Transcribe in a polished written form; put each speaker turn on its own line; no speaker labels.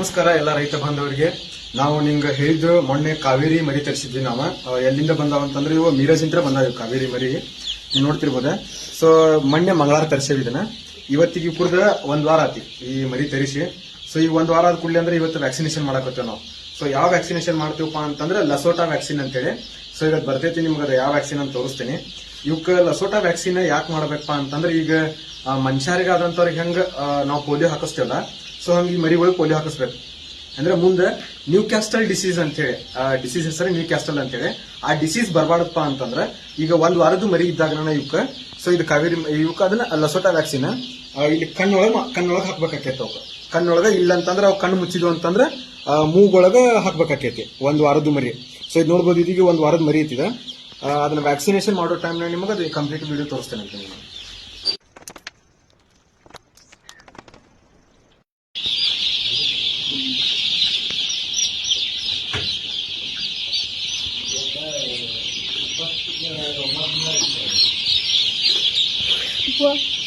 ನಮಸ್ಕಾರ ಎಲ್ಲ ರೈತ ಬಾಂಧವರಿಗೆ. ನಾವು ನಿಂಗೆ ಹೇಳಿದ್ದು ಮೊನ್ನೆ ಕಾವೇರಿ ಮರಿ ತರಿಸಿದ್ವಿ. ನಾವು ಎಲ್ಲಿಂದ ಬಂದಾವ ಅಂತಂದ್ರೆ ಇವು ಮೀರಜಿಂತ್ರ ಬಂದಾವ ಕಾವೇರಿ ಮರಿ, ನೀವು ನೋಡ್ತಿರ್ಬೋದ. ಸೊ ಮೊನ್ನೆ ಮಂಗಳವಾರ ತರಿಸೇವಿ ಇದನ್ನ. ಇವತ್ತಿಗೆ ಕುಡ್ದ ಒಂದ್ ವಾರ ಆತಿ ಈ ಮರಿ ತರಿಸಿ. ಸೊ ಈಗ ಒಂದ್ ವಾರ ಆದ ಕೂಡಲೇ ಅಂದ್ರೆ ಇವತ್ತು ವ್ಯಾಕ್ಸಿನೇಷನ್ ಮಾಡಕತ್ತೇವೆ ನಾವು. ಸೊ ಯಾವ ವ್ಯಾಕ್ಸಿನೇಷನ್ ಮಾಡ್ತೀವಪ್ಪ ಅಂತಂದ್ರೆ ಲಸೋಟಾ ವ್ಯಾಕ್ಸಿನ್ ಅಂತೇಳಿ. ಸೊ ಇವತ್ತು ಬರ್ತೈತಿ ನಿಮ್ಗೆ ಅದು ಯಾವ ವ್ಯಾಕ್ಸಿನ್ ಅಂತ ತೋರಿಸ್ತೀನಿ. ಇವಕ್ಕೆ ಲಸೋಟಾ ವ್ಯಾಕ್ಸಿನ್ ಯಾಕೆ ಮಾಡ್ಬೇಕಪ್ಪ ಅಂತಂದ್ರೆ ಈಗ ಮನುಷ್ಯರಿಗಾದಂತವ್ರಿಗೆ ಹೆಂಗ ನಾವು ಪೋಲಿಯೋ ಹಾಕಿಸ್ತೇವಲ್ಲ, ಸೊ ಹಂಗೆ ಈ ಮರಿಗಳಿಗೆ ಪೋಲಿಯೋ ಹಾಕಿಸ್ಬೇಕು. ಅಂದ್ರೆ ಮುಂದೆ ನ್ಯೂ ಕ್ಯಾಸ್ಟಲ್ ಡಿಸೀಸ್ ಅಂತ ಹೇಳಿ, ಡಿಸೀಸ್ ಹೆಸರು ನ್ಯೂ ಕ್ಯಾಸ್ಟಲ್ ಅಂತ ಹೇಳಿ, ಆ ಡಿಸೀಸ್ ಬರಬಾರ್ದಪ್ಪ ಅಂತಂದ್ರೆ ಈಗ ಒಂದ್ ವಾರದ ಮರಿ ಇದ್ದಾಗ ಇವಕ್ಕ, ಸೊ ಇದು ಕಾವೇರಿ ಇವಕ್ಕ ಅದನ್ನ ಲಸೋಟಾ ವ್ಯಾಕ್ಸಿನ್ ಇಲ್ಲಿ ಕಣ್ಣೊಳಗೆ ಹಾಕ್ಬೇಕಾಕೈತಿ. ಅವಕ್ಕೆ ಕಣ್ಣೊಳಗ ಇಲ್ಲ ಅಂತಂದ್ರೆ ಅವ್ ಕಣ್ಣು ಮುಚ್ಚಿದ್ವು ಅಂತಂದ್ರೆ ಮೂಗೊಳಗ ಹಾಕ್ಬೇಕಾಕೈತಿ ಒಂದ್ ವಾರದ ಮರಿ. ಸೊ ಇದು ನೋಡ್ಬೋದು, ಇದೀಗ ಒಂದ್ ವಾರದ ಮರಿ ಐತಿದ. ಅದನ್ನ ವ್ಯಾಕ್ಸಿನೇಷನ್ ಮಾಡೋ ಟೈಮ್ನಾಗ ನಿಮಗೆ ಅದು ಕಂಪ್ಲೀಟ್ ವಿಡಿಯೋ ತೋರಿಸ್ತೇನೆ ಅಂತ ನಾನು.
What?